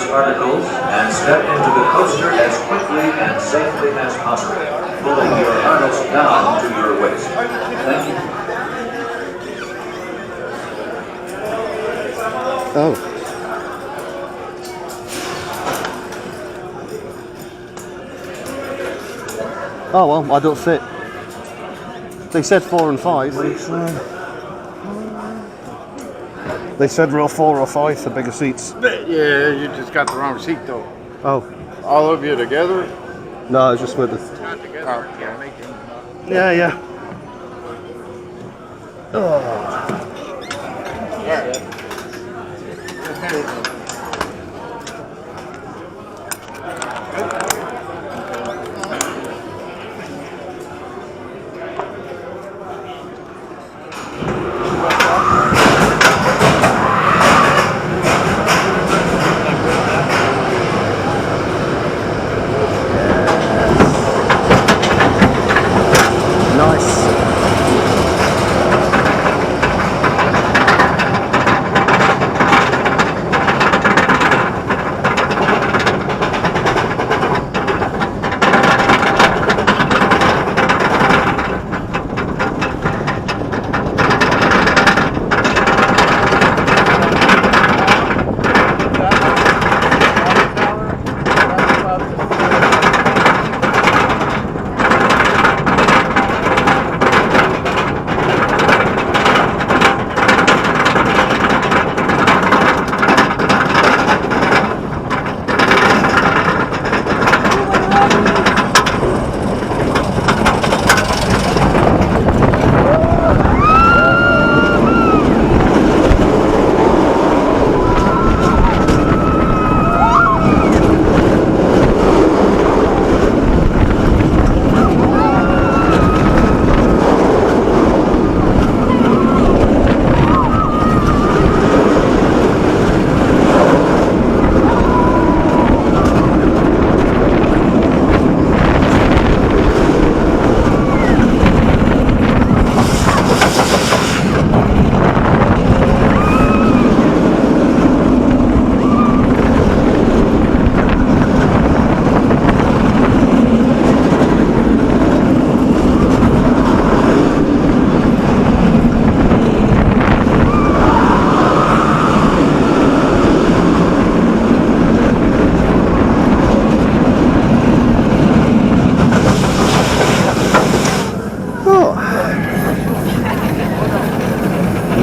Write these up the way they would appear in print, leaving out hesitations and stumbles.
articles and step into the coaster as quickly and safely as possible, pulling your harness down to your waist. Thank you. Oh. Oh well, I don't fit. They said 4 and 5. They said row 4 or 5 for bigger seats. Yeah, you just got the wrong seat though. Oh. All of you together? No, I was just with it. Not together. Oh, Yeah, yeah. Oh. Yeah.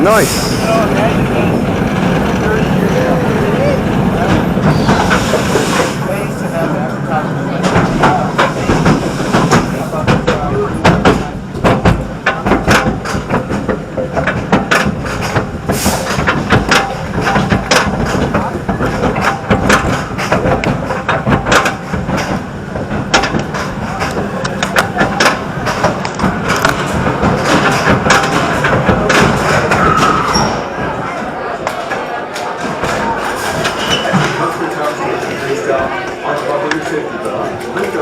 Nice. On top of your safety belt, lift